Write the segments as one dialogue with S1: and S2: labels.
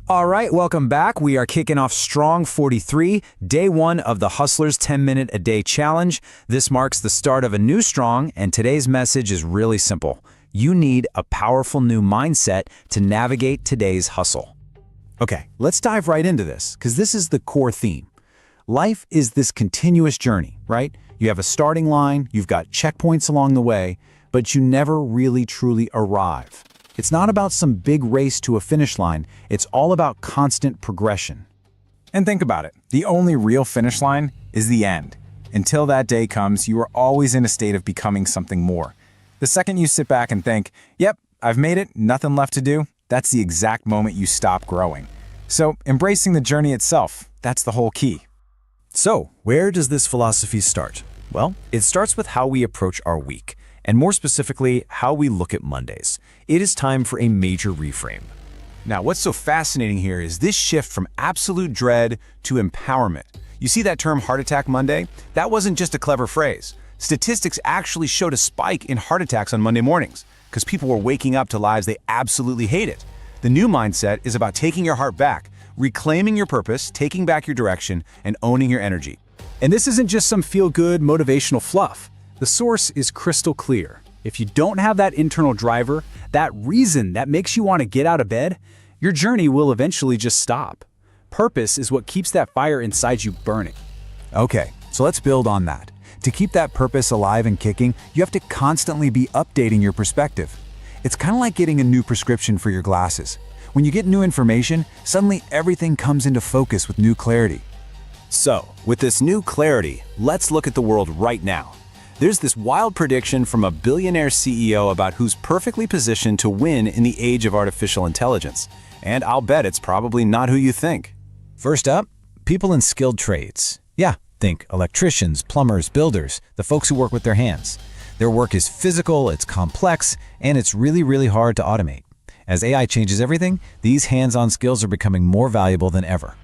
S1: All right, welcome back. We are kicking off Strong 43, day 1 of the Hustler's 10-Minute a Day Challenge. This marks the start of a new Strong, and today's message is really simple. You need a powerful new mindset to navigate today's hustle. Okay, let's dive right into this, because this is the core theme. Life is this continuous journey, right? You have a starting line, you've got checkpoints along the way, but you never really truly arrive. It's not about some big race to a finish line, it's all about constant progression.
S2: And think about it, the only real finish line is the end. Until that day comes, you are always in a state of becoming something more. The second you sit back and think, yep, I've made it, nothing left to do, that's the exact moment you stop growing. So, embracing the journey itself, that's the whole key.
S3: So, where does this philosophy start? Well, it starts with how we approach our week, and more specifically, how we look at Mondays. It is time for a major reframe.
S4: Now, what's so fascinating here is this shift from absolute dread to empowerment. You see that term Heart Attack Monday? That wasn't just a clever phrase. Statistics actually showed a spike in heart attacks on Monday mornings because people were waking up to lives they absolutely hated. The new mindset is about taking your heart back, reclaiming your purpose, taking back your direction, and owning your energy.
S1: And this isn't just some feel-good motivational fluff. The source is crystal clear. If you don't have that internal driver, that reason that makes you want to get out of bed, your journey will eventually just stop. Purpose is what keeps that fire inside you burning.
S5: Okay, so let's build on that. To keep that purpose alive and kicking, you have to constantly be updating your perspective. It's kind of like getting a new prescription for your glasses. When you get new information, suddenly everything comes into focus with new clarity.
S4: So, with this new clarity, let's look at the world right now. There's this wild prediction from a billionaire CEO about who's perfectly positioned to win in the age of artificial intelligence. And I'll bet it's probably not who you think.
S3: First up, people in skilled trades. Yeah, think electricians, plumbers, builders, the folks who work with their hands. Their work is physical, it's complex, and it's really hard to automate. As AI changes everything, these hands-on skills are becoming more valuable than ever.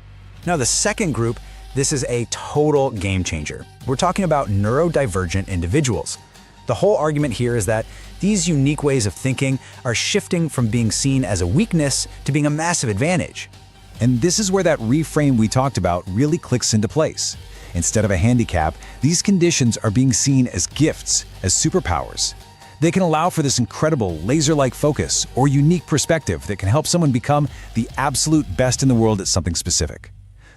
S1: Now, the second group, this is a total game changer. We're talking about neurodivergent individuals. The whole argument here is that these unique ways of thinking are shifting from being seen as a weakness to being a massive advantage.
S3: And this is where that reframe we talked about really clicks into place. Instead of a handicap, these conditions are being seen as gifts, as superpowers. They can allow for this incredible laser-like focus or unique perspective that can help someone become the absolute best in the world at something specific.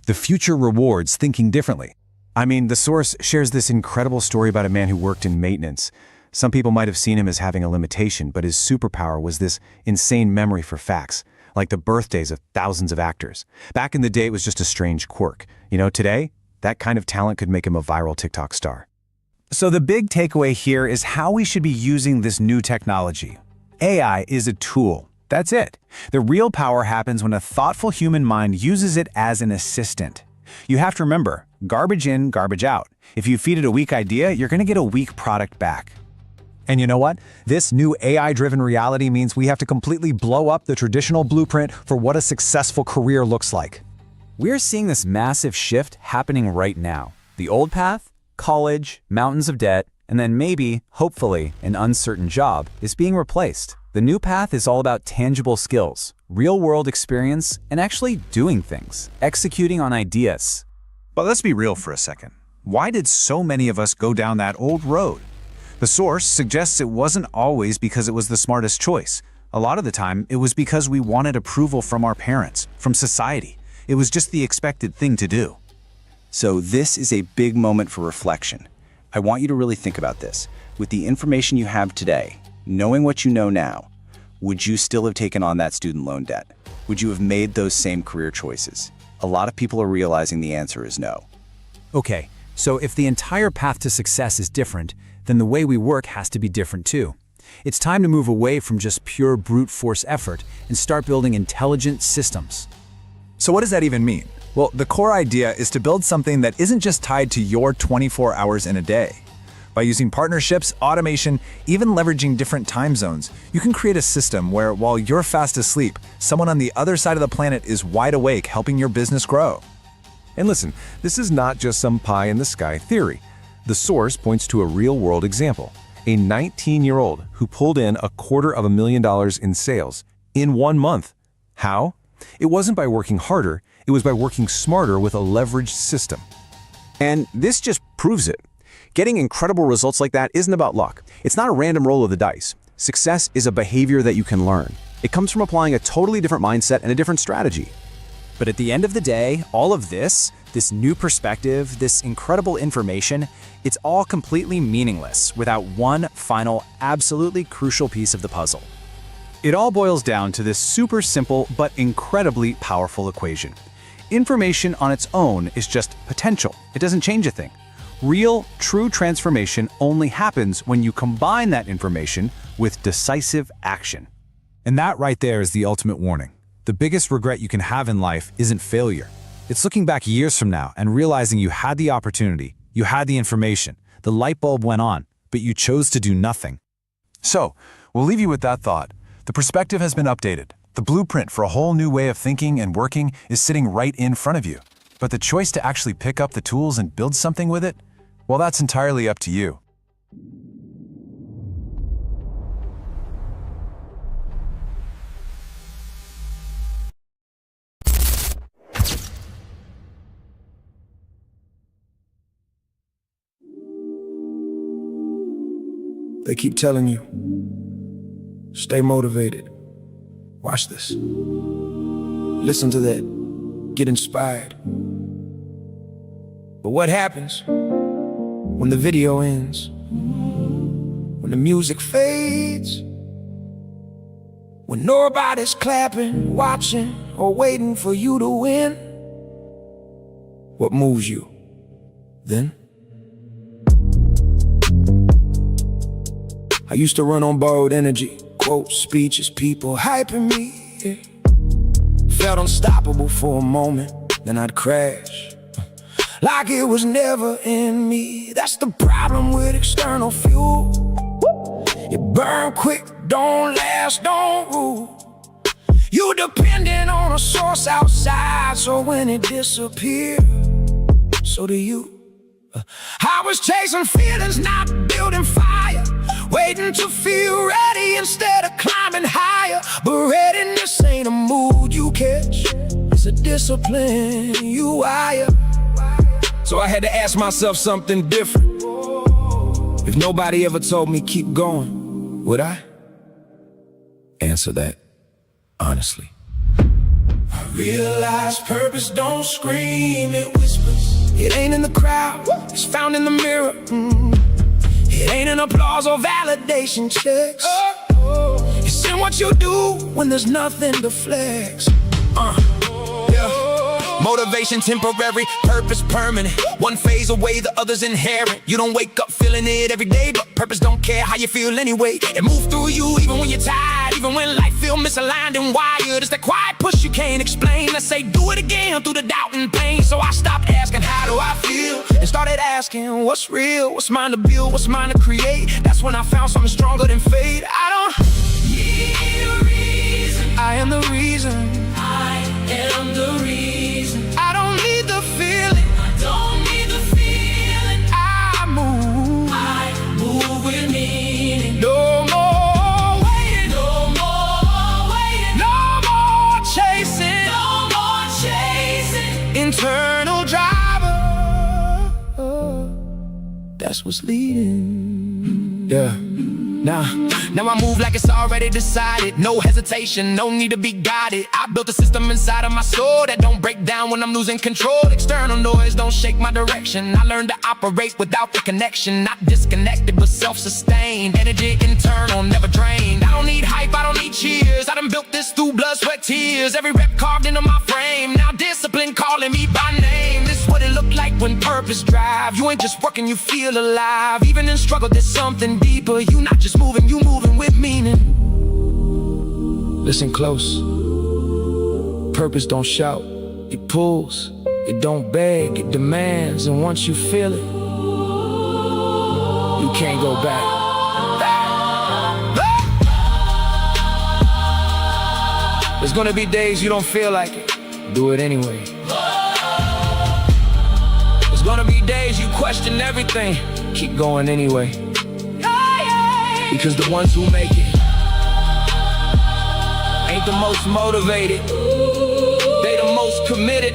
S3: The future rewards thinking differently.
S4: I mean, the source shares this incredible story about a man who worked in maintenance. Some people might have seen him as having a limitation, but his superpower was this insane memory for facts, like the birthdays of thousands of actors. Back in the day, it was just a strange quirk. Today, that kind of talent could make him a viral TikTok star. So the big takeaway here is how we should be using this new technology. AI is a tool. That's it. The real power happens when a thoughtful human mind uses it as an assistant. You have to remember, garbage in, garbage out. If you feed it a weak idea, you're going to get a weak product back.
S5: And you know what? This new AI-driven reality means we have to completely blow up the traditional blueprint for what a successful career looks like.
S1: We're seeing this massive shift happening right now. The old path, college, mountains of debt, and then maybe, hopefully, an uncertain job is being replaced. The new path is all about tangible skills, real-world experience, and actually doing things, executing on ideas.
S4: But let's be real for a second. Why did so many of us go down that old road? The source suggests it wasn't always because it was the smartest choice. A lot of the time, it was because we wanted approval from our parents, from society. It was just the expected thing to do. So this is a big moment for reflection. I want you to really think about this. With the information you have today, knowing what you know now, would you still have taken on that student loan debt? Would you have made those same career choices? A lot of people are realizing the answer is no.
S1: Okay, so if the entire path to success is different, then the way we work has to be different too. It's time to move away from just pure brute force effort and start building intelligent systems.
S5: So what does that even mean? Well, the core idea is to build something that isn't just tied to your 24 hours in a day. By using partnerships, automation, even leveraging different time zones, you can create a system where, while you're fast asleep, someone on the other side of the planet is wide awake helping your business grow.
S6: And listen, this is not just some pie-in-the-sky theory. The source points to a real-world example. A 19-year-old who pulled in $250,000 in sales in 1 month. How? It wasn't by working harder, it was by working smarter with a leveraged system.
S7: And this just proves it. Getting incredible results like that isn't about luck. It's not a random roll of the dice. Success is a behavior that you can learn. It comes from applying a totally different mindset and a different strategy.
S1: But at the end of the day, all of this new perspective, this incredible information, it's all completely meaningless without one final, absolutely crucial piece of the puzzle. It all boils down to this super simple but incredibly powerful equation. Information on its own is just potential. It doesn't change a thing. Real, true transformation only happens when you combine that information with decisive action.
S2: And that right there is the ultimate warning. The biggest regret you can have in life isn't failure. It's looking back years from now and realizing you had the opportunity, you had the information, the light bulb went on, but you chose to do nothing.
S6: So, we'll leave you with that thought. The perspective has been updated. The blueprint for a whole new way of thinking and working is sitting right in front of you. But the choice to actually pick up the tools and build something with it, well, that's entirely up to you.
S8: They keep telling you, stay motivated. Watch this. Listen to that. Get inspired. But what happens when the video ends? When the music fades? When nobody's clapping, watching, or waiting for you to win? What moves you then? I used to run on borrowed energy, quotes, speeches, people hyping me, yeah. Felt unstoppable for a moment, then I'd crash, like it was never in me. That's the problem with external fuel. It burn quick, don't last, don't rule. You dependent on a source outside, so when it disappears, so do you. I was chasing feelings, not building fire, waiting to feel ready instead of climbing higher. But readiness ain't a mood you catch, it's a discipline you wire. So I had to ask myself something different. If nobody ever told me keep going, would I answer that honestly? I realized purpose don't scream, it whispers. It ain't in the crowd, it's found in the mirror. It ain't an applause or validation checks. It's in what you do when there's nothing to flex. Motivation temporary, purpose permanent. One phase away, the other's inherent. You don't wake up feeling it every day, but purpose don't care how you feel anyway. It moves through you even when you're tired, even when life feels misaligned and wired. It's that quiet push you can't explain. Let's say do it again through the doubt and pain. So I stopped asking how do I feel and started asking what's real, what's mine to build, what's mine to create. That's when I found something stronger than fate. I don't need a reason, I am the reason. I am the reason. I don't need the feeling, I don't need the feeling. I move with meaning. No more waiting, no more waiting, no more chasing, no more chasing. Internal driver, that's what's leading. Yeah. Now I move like it's already decided. No hesitation, no need to be guided. I built a system inside of my soul that don't break down when I'm losing control. External noise don't shake my direction. I learned to operate without the connection. Not disconnected but self-sustained. Energy internal, never drained. I don't need hype, I don't need cheers. I done built this through blood, sweat, tears. Every rep carved into my frame. Now discipline calling me by name. This is what it looked like when purpose drive. You ain't just working, you feel alive. Even in struggle there's something deeper. You not just moving, you moving with meaning. Listen close. Purpose don't shout, it pulls. It don't beg, it demands. And once you feel it, you can't go back. There's gonna be days you don't feel like it. Do it anyway. There's gonna be days you question everything. Keep going anyway. Because the ones who make it ain't the most motivated. committed,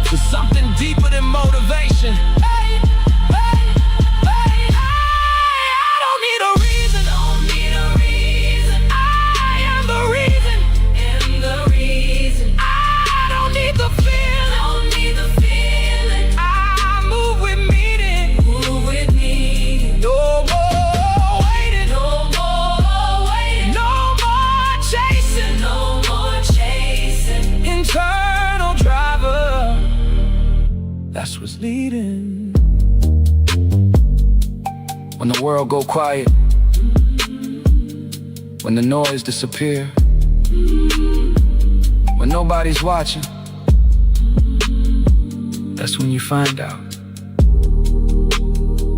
S8: to something deeper than motivation. Hey, hey, hey, I don't need a reason. Don't need a reason. I am the reason. Am the reason. I don't need the feeling. Don't need the feeling. I move with meaning. Move with meaning. No more waiting. No more waiting. No more chasing. No more chasing. Internal driver. That's what's leading. When the world go quiet, when the noise disappear, when nobody's watching, that's when you find out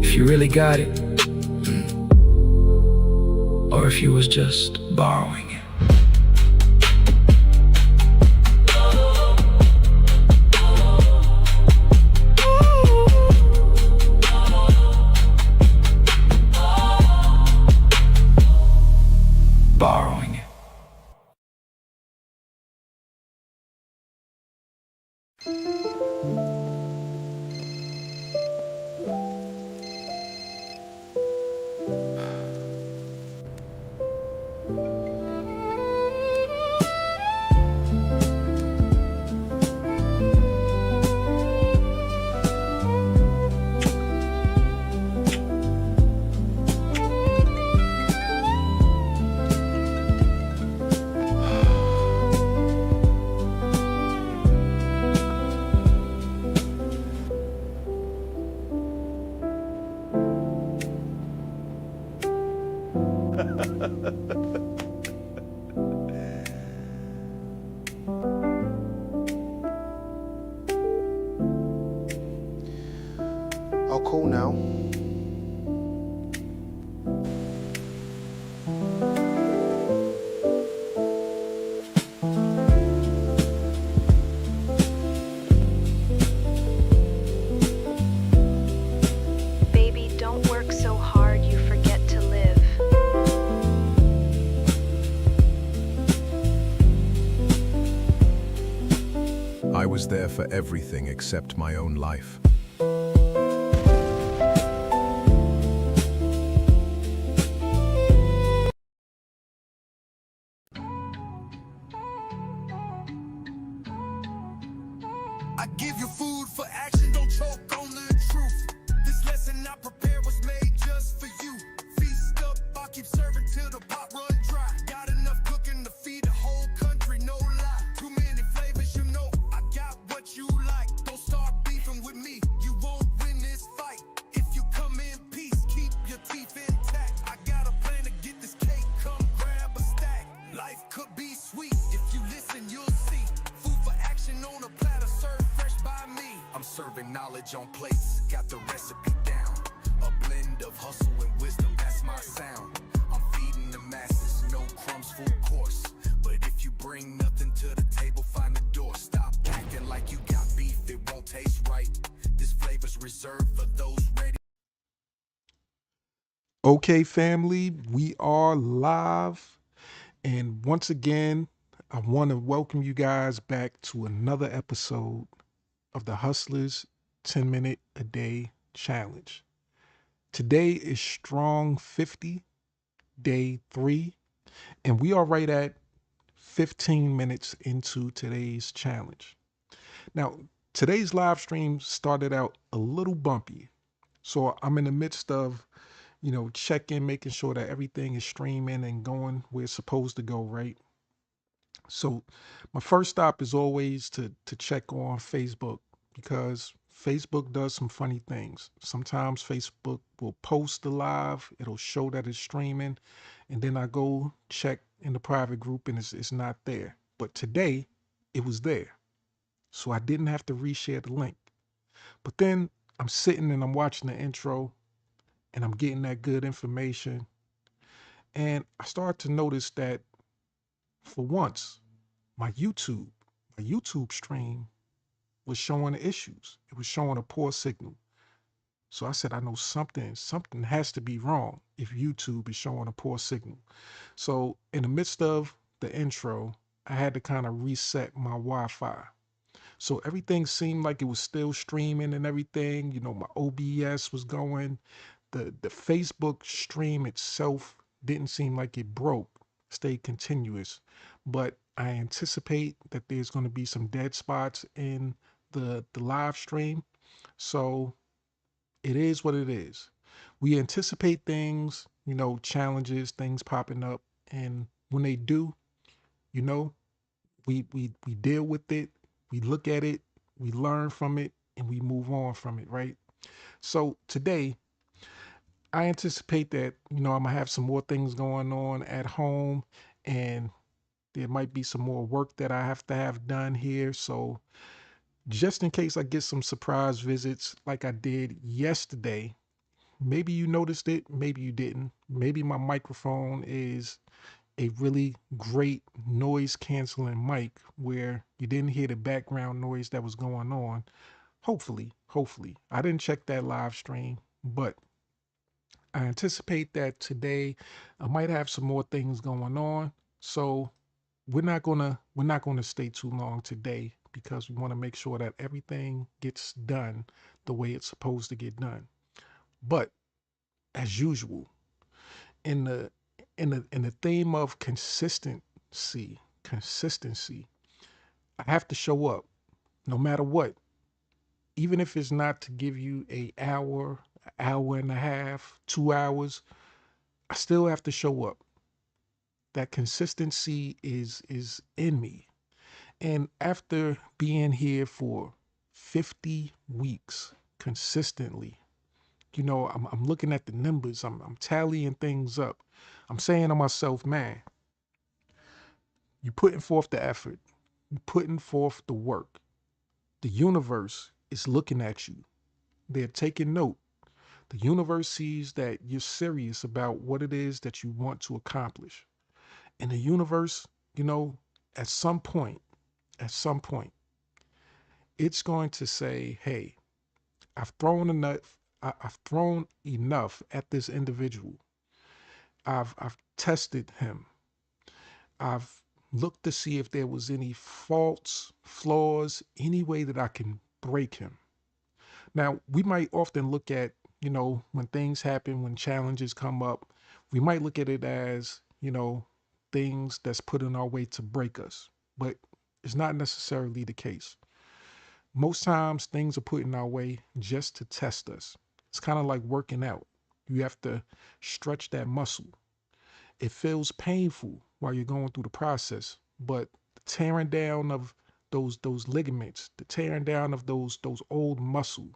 S8: if you really got it, or if you was just borrowing it. Borrowing it.
S9: Oh, cool now.
S10: Baby, don't work so hard you forget to live.
S11: I was there for everything except my own life.
S8: I give you food for action, don't choke on the truth. This lesson I prepared was made just for you. Feast up, I'll keep serving till the pot run dry. Got enough cooking to feed the whole country, no lie. Too many flavors, you know, I got what you like. Don't start beefing with me, you won't win this fight. If you come in peace, keep your teeth intact. I got a plan to get this cake, come grab a stack. Life could be sweet, if you listen, you'll see. Food for action on a platter, served fresh by me. I'm serving knowledge on plates, got the recipe down. A blend of hustle and wisdom, that's my sound. I'm feeding the masses, no crumbs, full course. But if you bring nothing to the table, find the door. Stop acting like you got beef, it won't taste right. This flavor's reserved for those ready.
S12: Okay, family, we are live. And once again, I want to welcome you guys back to another episode of the Hustlers 10-Minute a Day Challenge. Today is Strong 50, Day 3, and we are right at 15 minutes into today's challenge. Now, today's live stream started out a little bumpy, so I'm in the midst of checking, making sure that everything is streaming and going where it's supposed to go, right? So my first stop is always to check on Facebook, because Facebook does some funny things. Sometimes Facebook will post the live, it'll show that it's streaming, and then I go check in the private group and it's not there. But today it was there. So I didn't have to reshare the link. But then I'm sitting and I'm watching the intro and I'm getting that good information. And I start to notice that for once, my YouTube stream was showing issues. It was showing a poor signal. So I said, I know something has to be wrong if YouTube is showing a poor signal. So in the midst of the intro, I had to kind of reset my Wi-Fi. So everything seemed like it was still streaming and everything. My OBS was going. The Facebook stream itself didn't seem like it broke, stayed continuous. But I anticipate that there's going to be some dead spots in the live stream. So it is what it is. We anticipate things, challenges, things popping up, and when they do, you know, we deal with it, we look at it, we learn from it, and we move on from it, right? So today, I anticipate that, I'm gonna have some more things going on at home, and there might be some more work that I have to have done here. So just in case I get some surprise visits like I did yesterday, maybe you noticed it, maybe you didn't. Maybe my microphone is a really great noise canceling mic where you didn't hear the background noise that was going on. Hopefully. I didn't check that live stream, but I anticipate that today I might have some more things going on. So we're not gonna stay too long today because we want to make sure that everything gets done the way it's supposed to get done. But as usual, in the in the theme of consistency, I have to show up no matter what. Even if it's not to give you hour and a half, 2 hours, I still have to show up. That consistency is in me. And after being here for 50 weeks consistently, I'm looking at the numbers, I'm tallying things up. I'm saying to myself, man, you're putting forth the effort, you're putting forth the work. The universe is looking at you. They're taking note. The universe sees that you're serious about what it is that you want to accomplish. And the universe, you know, at some point, at some point, it's going to say, hey, I've thrown enough at this individual. I've tested him. I've looked to see if there was any faults, flaws, any way that I can break him. Now, we might often look at, when things happen, when challenges come up, we might look at it as, things that's put in our way to break us. But it's not necessarily the case. Most times, things are put in our way just to test us. It's kind of like working out. You have to stretch that muscle. It feels painful while you're going through the process, but the tearing down of those ligaments, the tearing down of those old muscle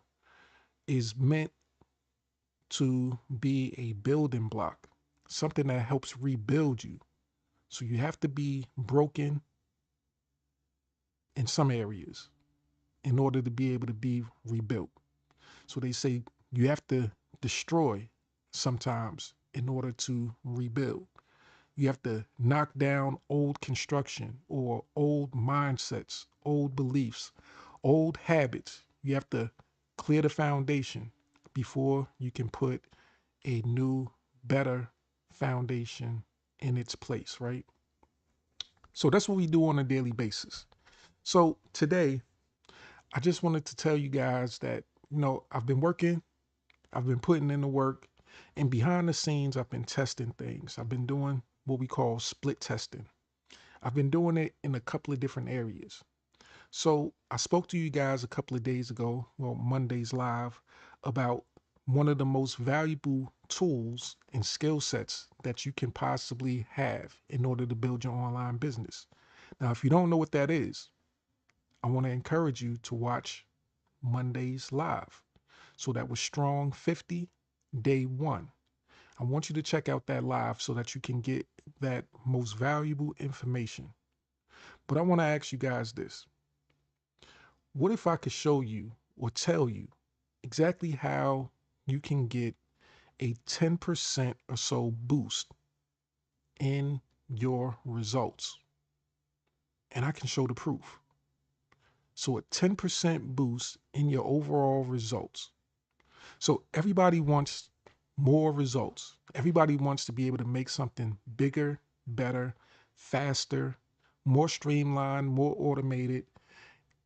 S12: is meant to be a building block, something that helps rebuild you. So you have to be broken in some areas in order to be able to be rebuilt. So they say you have to destroy sometimes in order to rebuild. You have to knock down old construction or old mindsets, old beliefs, old habits. You have to clear the foundation before you can put a new, better foundation in its place, right? So that's what we do on a daily basis. So today, I just wanted to tell you guys that, I've been working, I've been putting in the work, and behind the scenes, I've been testing things. I've been doing what we call split testing. I've been doing it in a couple of different areas. So I spoke to you guys a couple of days ago, well, Monday's live, about one of the most valuable tools and skill sets that you can possibly have in order to build your online business. Now, if you don't know what that is, I want to encourage you to watch Monday's live. So that was Strong 50, day 1. I want you to check out that live so that you can get that most valuable information. But I want to ask you guys this. What if I could show you or tell you exactly how you can get a 10% or so boost in your results? And I can show the proof. So a 10% boost in your overall results. So everybody wants more results. Everybody wants to be able to make something bigger, better, faster, more streamlined, more automated,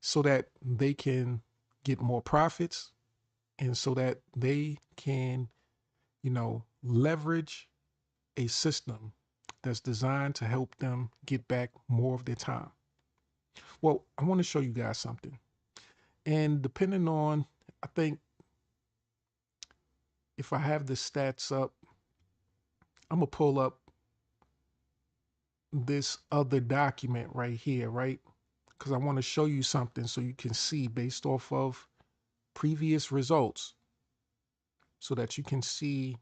S12: so that they can get more profits and so that they can, leverage a system that's designed to help them get back more of their time. Well, I want to show you guys something. And depending on, I think if I have the stats up, I'm going to pull up this other document right here, right? Because I want to show you something so you can see based off of previous results so that you can see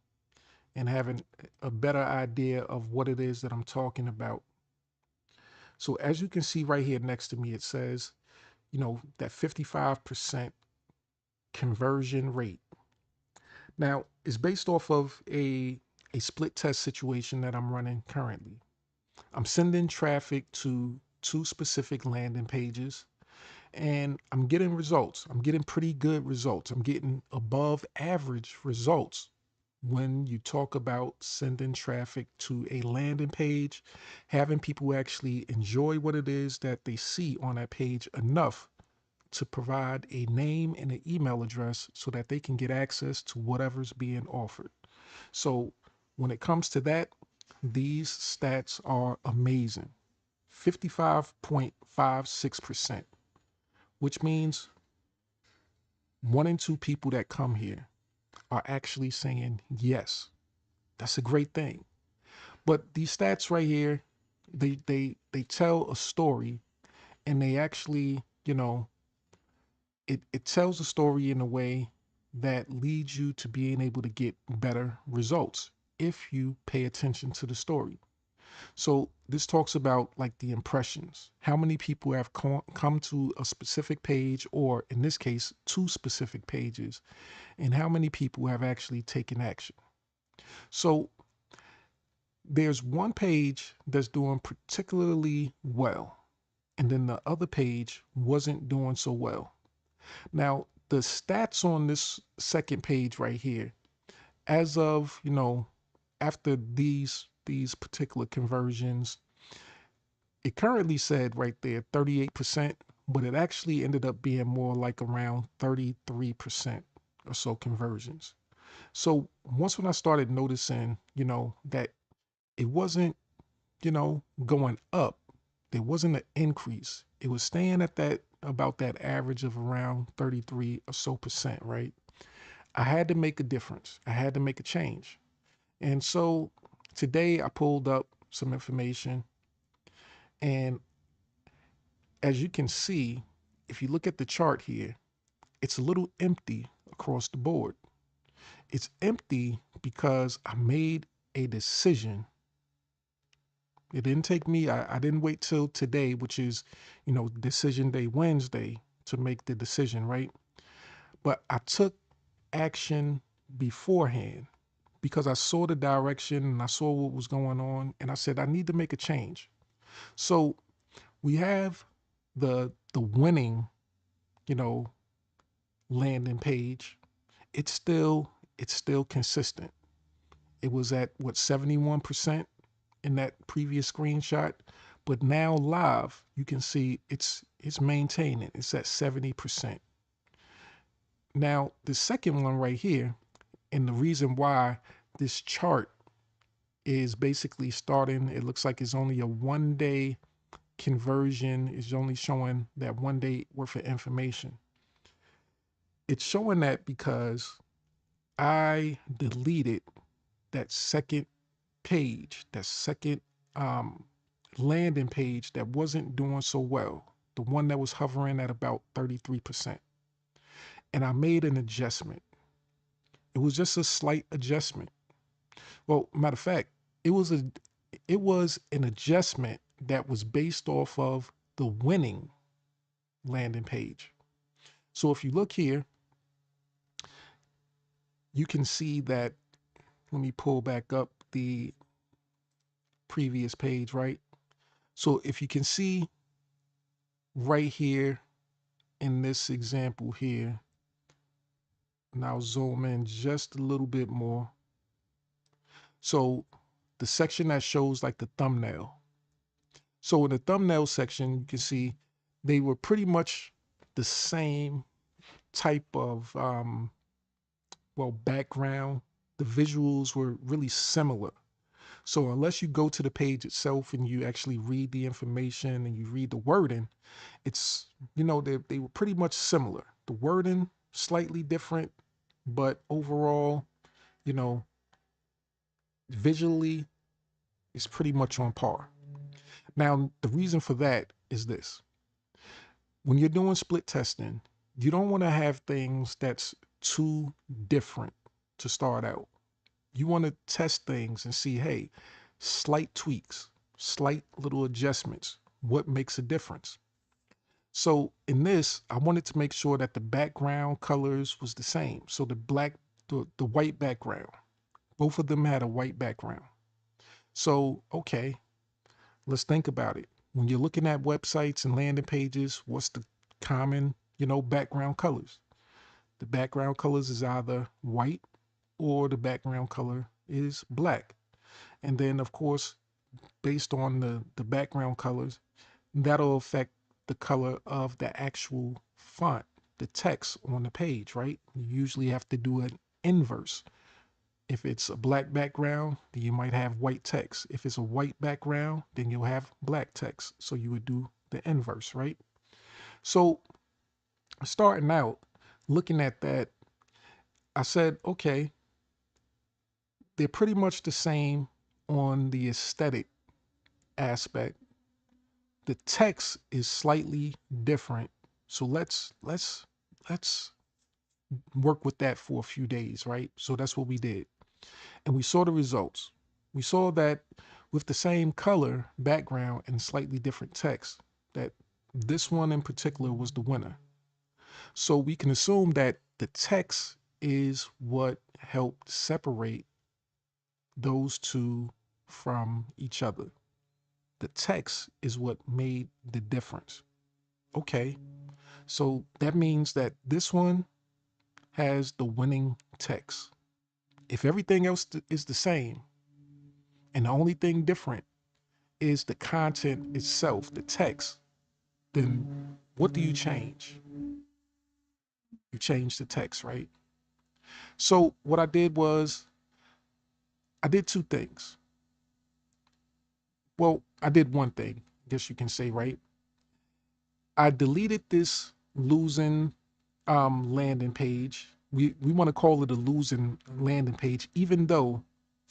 S12: and have a better idea of what it is that I'm talking about. So as you can see right here next to me, it says, that 55% conversion rate. Now, it's based off of a split test situation that I'm running currently. I'm sending traffic to 2 specific landing pages and I'm getting results. I'm getting pretty good results. I'm getting above average results when you talk about sending traffic to a landing page, having people actually enjoy what it is that they see on that page enough to provide a name and an email address so that they can get access to whatever's being offered. So when it comes to that, these stats are amazing. 55.56%, which means 1 in 2 people that come here are actually saying yes. That's a great thing. But these stats right here, they tell a story, and they actually, it tells a story in a way that leads you to being able to get better results if you pay attention to the story. So this talks about like the impressions, how many people have come to a specific page, or in this case, 2 specific pages, and how many people have actually taken action. So there's one page that's doing particularly well, and then the other page wasn't doing so well. Now, the stats on this second page right here, as of, after these particular conversions, it currently said right there 38%, but it actually ended up being more like around 33% or so conversions. So once when I started noticing, that it wasn't, going up, there wasn't an increase. It was staying at that about that average of around 33 or so percent, right? I had to make a difference. I had to make a change. And so today I pulled up some information, and as you can see, if you look at the chart here, it's a little empty across the board. It's empty because I made a decision. It didn't take me, I didn't wait till today, which is, decision day Wednesday, to make the decision, right? But I took action beforehand because I saw the direction and I saw what was going on, and I said, I need to make a change. So we have the winning, you know, landing page. It's still consistent. It was at what, 71% in that previous screenshot, but now live you can see it's maintaining. It's at 70%. Now the second one right here, and the reason why this chart is basically starting, it looks like it's only a 1 day conversion, is only showing that 1 day worth of information. It's showing that because I deleted that second page, that second landing page that wasn't doing so well, the one that was hovering at about 33%. And I made an adjustment. It was just a slight adjustment. Well, matter of fact, it was an adjustment that was based off of the winning landing page. So if you look here, you can see that, let me pull back up the previous page, right? So if you can see right here in this example here, now zoom in just a little bit more. So the section that shows like the thumbnail. So in the thumbnail section, you can see they were pretty much the same type of background. The visuals were really similar. So unless you go to the page itself and you actually read the information and you read the wording, it's, they were pretty much similar. The wording slightly different, but overall, you know, visually it's pretty much on par. Now, the reason for that is this. When you're doing split testing, you don't want to have things that's too different to start out. You want to test things and see, hey, slight tweaks, slight little adjustments, what makes a difference? So in this, I wanted to make sure that the background colors was the same. So the white background, both of them had a white background. So, okay, let's think about it. When you're looking at websites and landing pages, what's the common, background colors? The background colors is either white or the background color is black. And then, of course, based on the background colors, that'll affect the color of the actual font, the text on the page, right? You usually have to do an inverse. If it's a black background, then you might have white text. If it's a white background, then you'll have black text. So you would do the inverse, right? So starting out, looking at that, I said, okay, they're pretty much the same on the aesthetic aspect. The text is slightly different. So let's work with that for a few days, right? So that's what we did. And we saw the results. We saw that with the same color background and slightly different text, that this one in particular was the winner. So we can assume that the text is what helped separate those two from each other. The text is what made the difference. Okay, so that means that this one has the winning text. If everything else is the same and the only thing different is the content itself, the text, then what do you change? You change the text, right? So what I did was I did two things. Well, I did one thing, I guess you can say, right? I deleted this losing landing page. We want to call it a losing landing page, even though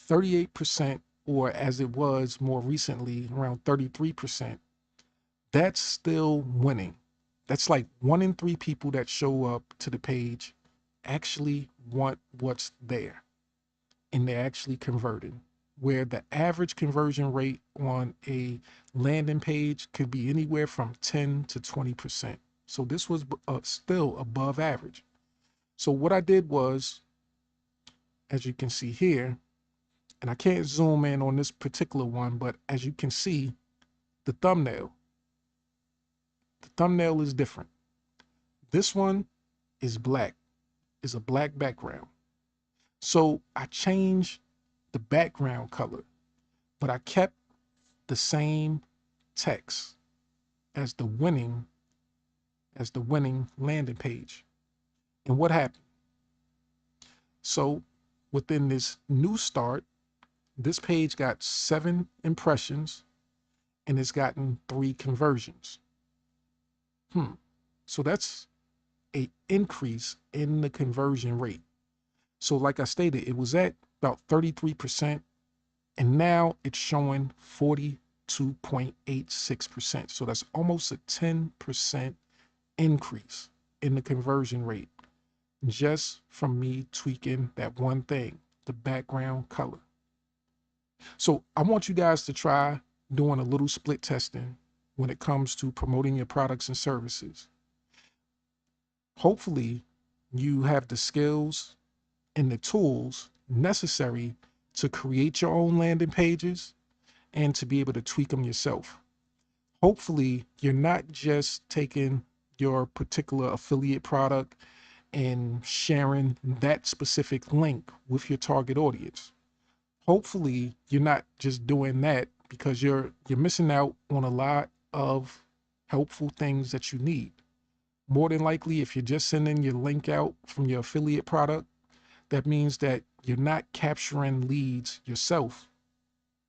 S12: 38%, or as it was more recently, around 33%, that's still winning. That's like 1 in 3 people that show up to the page actually want what's there, and they're actually converting. Where the average conversion rate on a landing page could be anywhere from 10 to 20%. So this was still above average. So what I did was, as you can see here, and I can't zoom in on this particular one, but as you can see, the thumbnail is different. This one is black, is a black background. So I changed the background color, but I kept the same text as the winning landing page. And what happened? So within this new start, this page got 7 impressions and it's gotten 3 conversions. So that's a increase in the conversion rate. So like I stated, it was at about 33%, and now it's showing 42.86%. So that's almost a 10% increase in the conversion rate just from me tweaking that one thing, the background color. So I want you guys to try doing a little split testing when it comes to promoting your products and services. Hopefully you have the skills and the tools necessary to create your own landing pages and to be able to tweak them yourself. Hopefully you're not just taking your particular affiliate product and sharing that specific link with your target audience. Hopefully you're not just doing that because you're missing out on a lot of helpful things that you need. More than likely, if you're just sending your link out from your affiliate product, that means that you're not capturing leads yourself,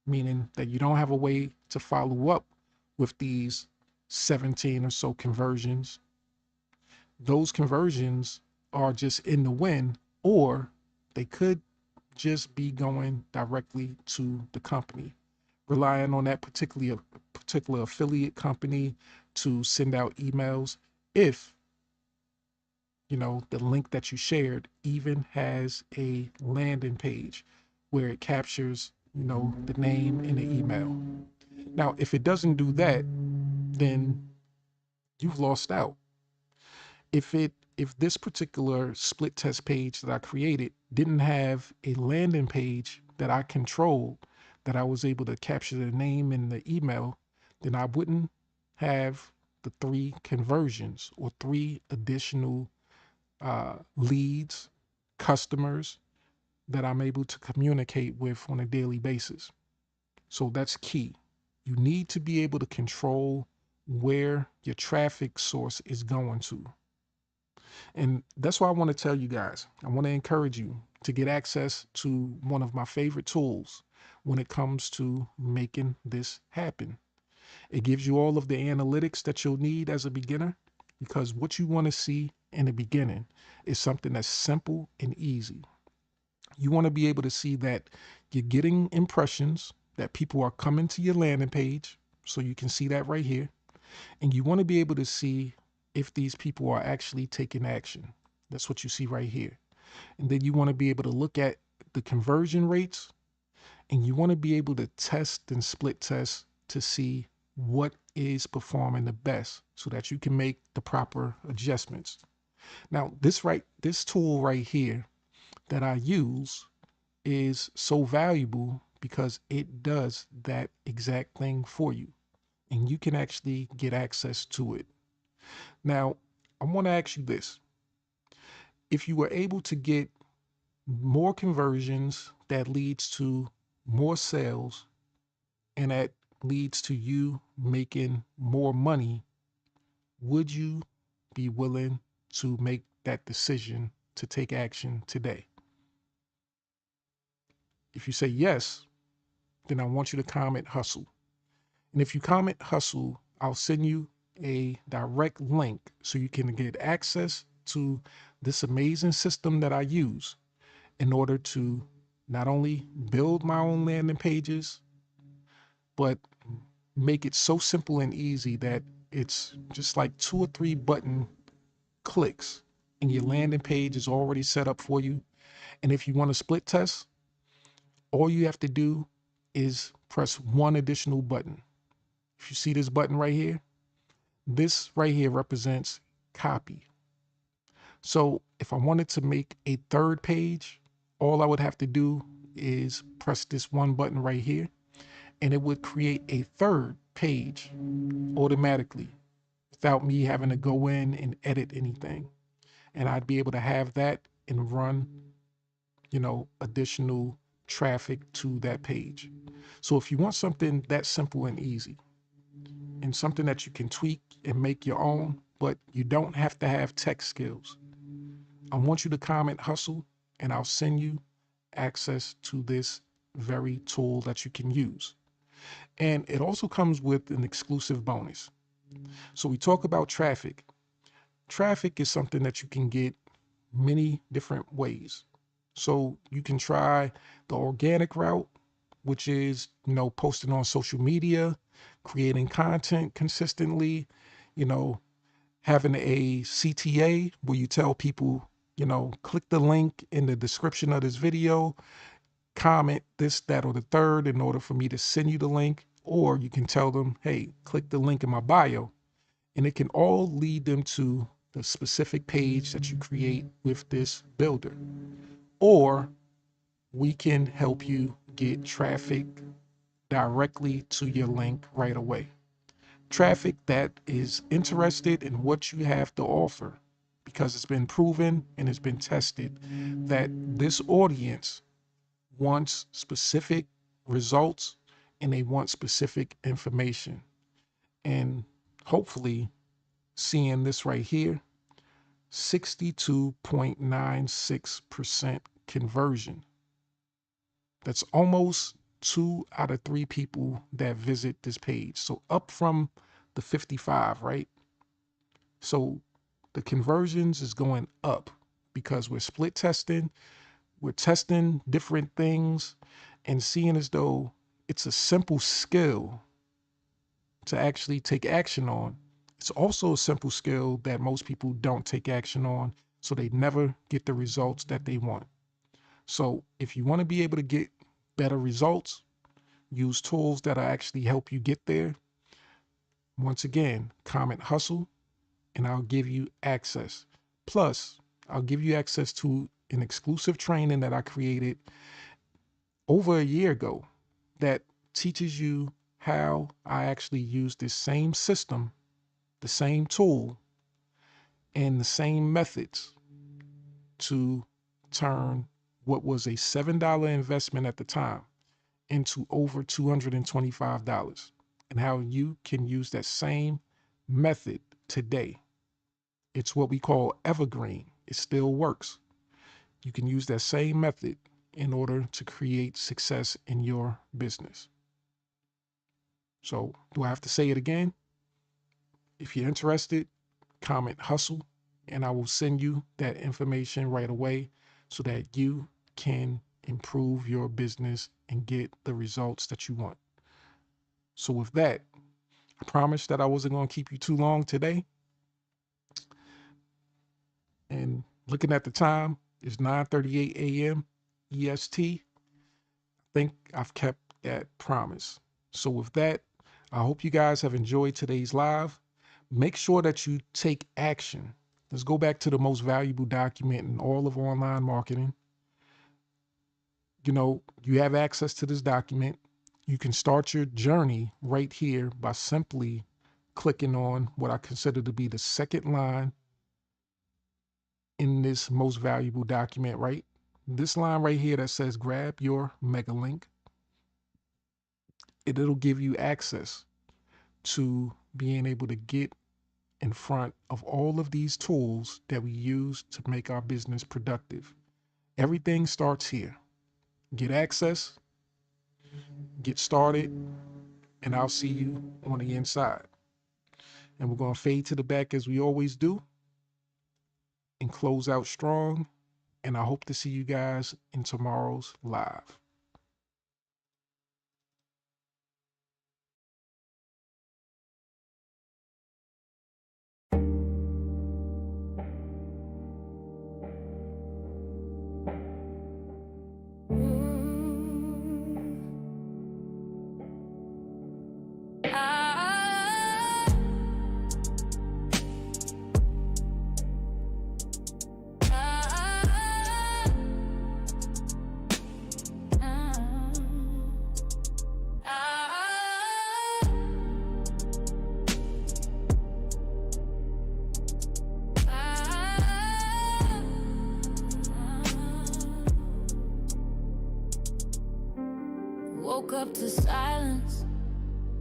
S12: meaning that you don't have a way to follow up with these 17 or so conversions. Those conversions are just in the wind, or they could just be going directly to the company, relying on that particular affiliate company to send out emails. If the link that you shared even has a landing page where it captures the name in the email. Now if it doesn't do that, then you've lost out. If this particular split test page that I created didn't have a landing page that I controlled, that I was able to capture the name in the email, then I wouldn't have the 3 conversions or 3 additional leads, customers that I'm able to communicate with on a daily basis. So that's key. You need to be able to control where your traffic source is going to. And that's why I want to tell you guys, I want to encourage you to get access to one of my favorite tools when it comes to making this happen. It gives you all of the analytics that you'll need as a beginner, because what you want to see in the beginning is something that's simple and easy. You want to be able to see that you're getting impressions, that people are coming to your landing page. So you can see that right here. And you want to be able to see if these people are actually taking action. That's what you see right here. And then you want to be able to look at the conversion rates, and you want to be able to test and split test to see what is performing the best so that you can make the proper adjustments. Now, this tool right here that I use is so valuable because it does that exact thing for you, and you can actually get access to it. Now, I want to ask you this. If you were able to get more conversions, that leads to more sales, and that leads to you making more money, would you be willing to make that decision to take action today? If you say yes, then I want you to comment hustle. And if you comment hustle, I'll send you a direct link so you can get access to this amazing system that I use in order to not only build my own landing pages, but make it so simple and easy that it's just like 2 or 3 button clicks and your landing page is already set up for you. And if you want to split test, all you have to do is press one additional button. If you see this button right here, this right here represents copy. So if I wanted to make a 3rd page, all I would have to do is press this one button right here, and it would create a 3rd page automatically without me having to go in and edit anything. And I'd be able to have that and run, additional traffic to that page. So if you want something that simple and easy, and something that you can tweak and make your own, but you don't have to have tech skills, I want you to comment hustle, and I'll send you access to this very tool that you can use. And it also comes with an exclusive bonus. So we talk about traffic. Traffic is something that you can get many different ways. So you can try the organic route, which is, posting on social media, creating content consistently, having a CTA where you tell people, click the link in the description of this video, comment this, that, or the third in order for me to send you the link. Or you can tell them, hey, click the link in my bio, and it can all lead them to the specific page that you create with this builder. Or we can help you get traffic directly to your link right away. Traffic that is interested in what you have to offer, because it's been proven and it's been tested that this audience wants specific results and they want specific information. And hopefully seeing this right here, 62.96% conversion. That's almost 2 out of 3 people that visit this page. So up from the 55, right? So the conversions is going up because we're split testing. We're testing different things and seeing as though it's a simple skill to actually take action on. It's also a simple skill that most people don't take action on, so they never get the results that they want. So if you want to be able to get better results, use tools that actually help you get there. Once again, comment hustle and I'll give you access. Plus, I'll give you access to an exclusive training that I created over a year ago that teaches you how I actually use this same system, the same tool, and the same methods to turn what was a $7 investment at the time into over $225, and how you can use that same method today. It's what we call evergreen. It still works. You can use that same method in order to create success in your business. So do I have to say it again? If you're interested, comment hustle and I will send you that information right away so that you can improve your business and get the results that you want. So with that, I promised that I wasn't going to keep you too long today. And looking at the time, it's 9:38 a.m. EST. I think I've kept that promise. So with that, I hope you guys have enjoyed today's live. Make sure that you take action. Let's go back to the most valuable document in all of online marketing. You know, you have access to this document. You can start your journey right here by simply clicking on what I consider to be the second line in this most valuable document, right? This line right here that says grab your mega link. It'll give you access to being able to get in front of all of these tools that we use to make our business productive. Everything starts here. Get access, get started, and I'll see you on the inside. And we're going to fade to the back as we always do and close out strong. And I hope to see you guys in tomorrow's live.
S13: Woke up to silence,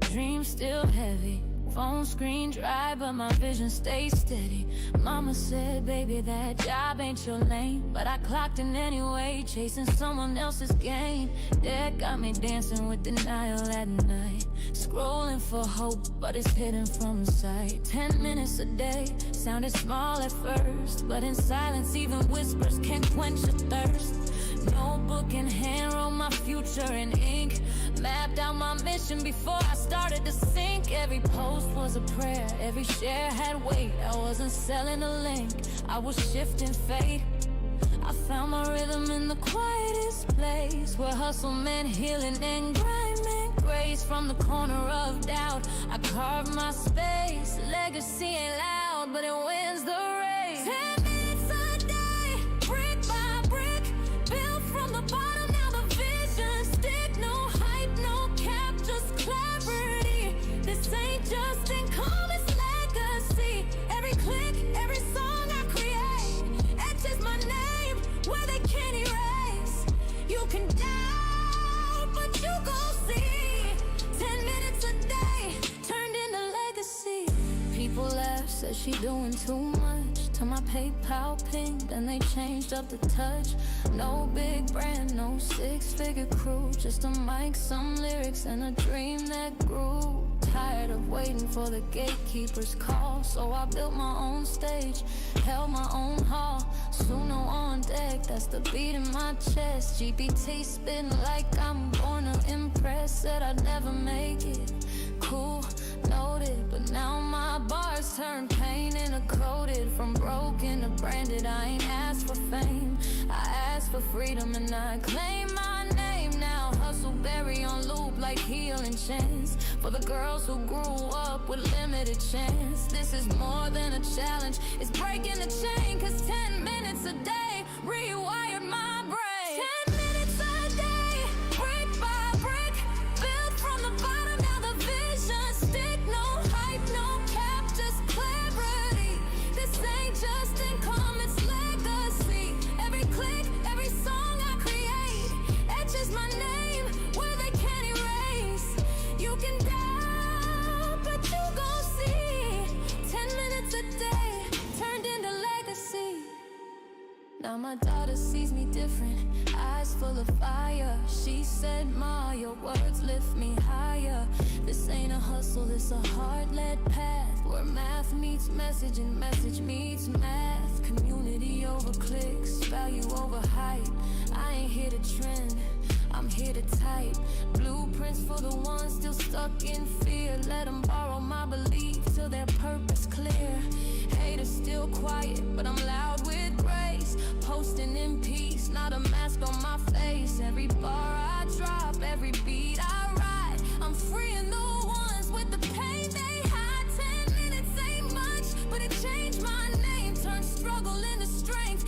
S13: dreams still heavy. Phone screen dry, but my vision stays steady. Mama said, baby, that job ain't your lane. But I clocked in anyway, chasing someone else's gain. That got me dancing with denial at night. Scrolling for hope, but it's hidden from sight. 10 minutes a day, sounded small at first. But in silence, even whispers can't quench a thirst. Notebook in hand, wrote my future in ink. Mapped out my mission before I started to sink. Every post was a prayer, every share had weight. I wasn't selling a link, I was shifting fate. I found my rhythm in the quietest place, where hustle meant healing and grind meant grace. From the corner of doubt, I carved my space. Legacy ain't loud, but it wins the race. 10 minutes a day, brick by brick, built from the bottom, now the vision stick. No hype, no cap, just clarity. This ain't just income, it's legacy. Every click, every song I create etches my name where they can't erase. You can doubt, but you gon' see. said she doing too much. To my PayPal pin, then they changed up the touch. No big brand, no six-figure crew, just a mic, some lyrics, and a dream that grew. Tired of waiting for the gatekeeper's call, so I built my own stage, held my own hall. Suno on deck, that's the beat in my chest. GPT spin like I'm born to impress. Said I'd never make it, cool, noted. But now my bars turn pain into coated. From broken to branded, I ain't asked for fame, I asked for freedom and I claim my name now. Hustle berry on loop like healing chance for the girls who grew up with limited chance. This is more than a challenge, it's breaking the chain. Cause 10 minutes a day rewired my brain. 10 minutes a day, brick by brick, built from the bottom. Now the vision stick, no hype, no cap, just clarity. This ain't just income, it's legacy. Every click, every song I create etches my name where they can't erase. You can doubt, but you gon' see. 10 minutes a day turned into legacy. Now my daughter sees me different, eyes full of fire. She said, Ma, your words lift me higher. This ain't a hustle, it's a heart-led path, where math meets message and message meets math. Community over clicks, value over hype. I ain't here to trend, I'm here to type blueprints for the ones still stuck in fear. Let them borrow my belief till their purpose clear. Haters still quiet, but I'm loud with grace. Posting in peace, not a mask on my face. Every bar I drop, every beat I write, I'm freeing the ones with the pain they hide. 10 minutes ain't much, but it changed my name. Turned struggle into strength,